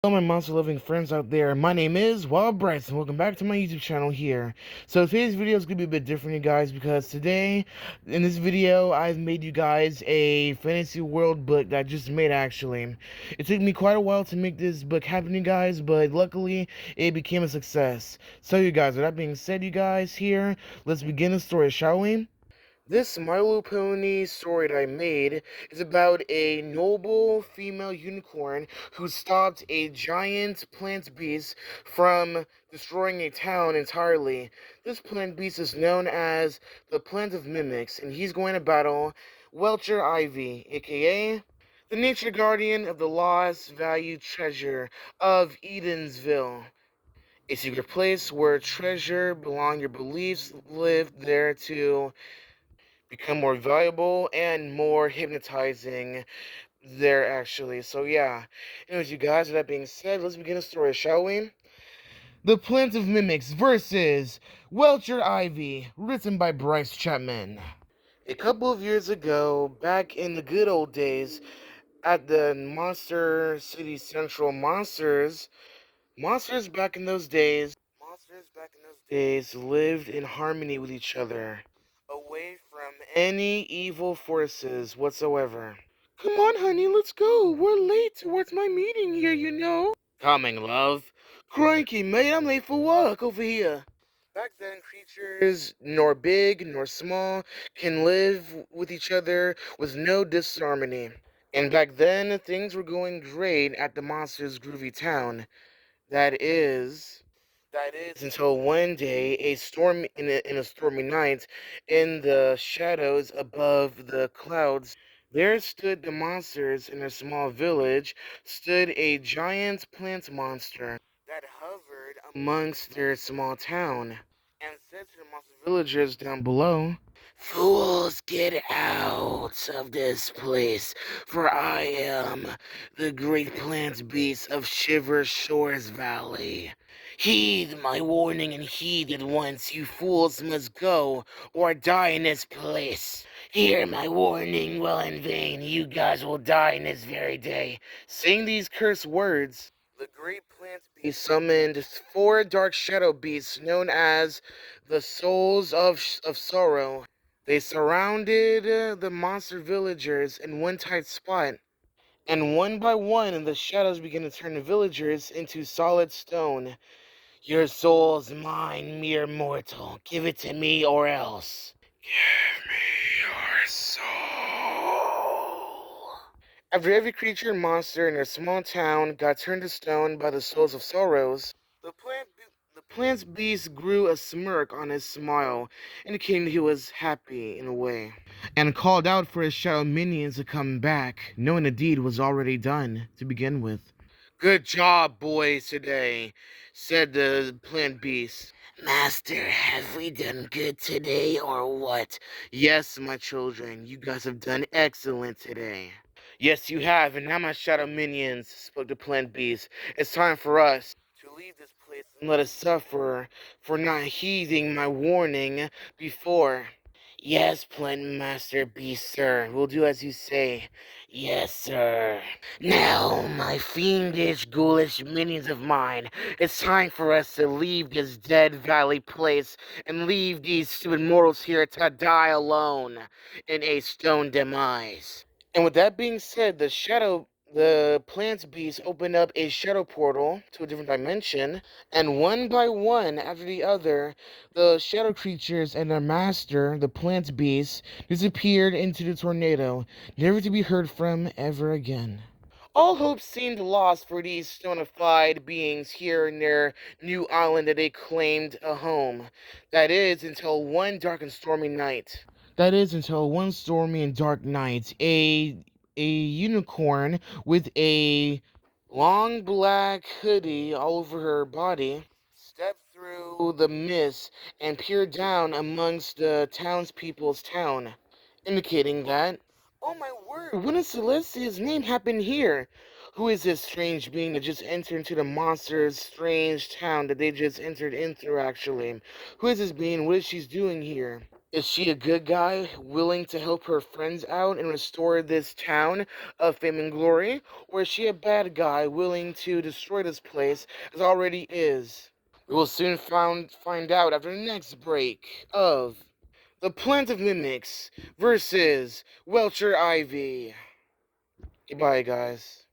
Hello my monster loving friends out there, my name is Wild Brights and welcome back to my YouTube channel here. So today's video is going to be a bit different, you guys, because today in this video I've made you guys a fantasy world book that I just made. Actually, it took me quite a while to make this book happen, you guys, but luckily it became a success. So you guys, with that being said, you guys, here, let's begin the story, shall we? This My Little Pony story that I made is about a noble female unicorn who stopped a giant plant beast from destroying a town entirely. This plant beast is known as the Plant of Mimics, and he's going to battle Welcher Ivy, aka the nature guardian of the lost valued treasure of Edensville. A secret place where treasure belong, your beliefs live there to become more valuable and more hypnotizing there, actually. So yeah, anyways, you guys, with that being said, let's begin the story, shall we? The Plant of Mimics versus Welcher Ivy, written by Bryce Chapman. A couple of years ago, back in the good old days, at the Monster City Central, monsters back in those days lived in harmony with each other, away from any evil forces whatsoever. Come on, honey, let's go. We're late towards my meeting here, you know. Coming, love. Cranky, mate, I'm late for work over here. Back then, creatures, nor big nor small, can live with each other with no disharmony. And back then, things were going great at the monster's groovy town. That is, that is until one day, in a stormy night, in the shadows above the clouds, there stood the monsters in a small village, stood a giant plant monster that hovered amongst their small town, and said to the monster villagers down below, "Fools, get out of this place, for I am the great plant beast of Shiver Shores Valley. Heed my warning and heed at once, you fools must go or die in this place. Hear my warning, well in vain, you guys will die in this very day." Saying these cursed words, the great plant beast summoned four dark shadow beasts known as the Souls of Sorrow. They surrounded the monster villagers in one tight spot, and one by one the shadows began to turn the villagers into solid stone. "Your soul's mine, mere mortal. Give it to me or else." "Give me your soul." After every creature and monster in their small town got turned to stone by the souls of sorrows, the plant's beast grew a smirk on his smile, indicating he was happy in a way, and called out for his shadow minions to come back, knowing the deed was already done to begin with. "Good job, boys, today," said the plant beast. "Master, have we done good today, or what?" "Yes, my children, you guys have done excellent today." "Yes, you have, and now, my shadow minions," spoke the plant beast, "it's time for us to leave this place and let us suffer for not heeding my warning before." "Yes, Plant Master Beast, sir. We'll do as you say." "Yes, sir. Now, my fiendish, ghoulish minions of mine, it's time for us to leave this dead valley place and leave these stupid mortals here to die alone in a stone demise." And with that being said, the plants beast opened up a shadow portal to a different dimension, and one by one, after the other, the shadow creatures and their master, the plant beast, disappeared into the tornado, never to be heard from ever again. All hope seemed lost for these stonified beings here in their new island that they claimed a home. That is, until one dark and stormy night. A unicorn with a long black hoodie all over her body stepped through the mist and peered down amongst the townspeople's town, indicating that, "Oh my word, when did Celestia's name happen here? Who is this strange being that just entered into the monster's strange town that they just entered in through, actually? Who is this being? What is she doing here?" Is she a good guy, willing to help her friends out and restore this town of fame and glory? Or is she a bad guy, willing to destroy this place as already is? We will soon find out after the next break of The Plant of Mimics versus Welcher Ivy. Goodbye, guys.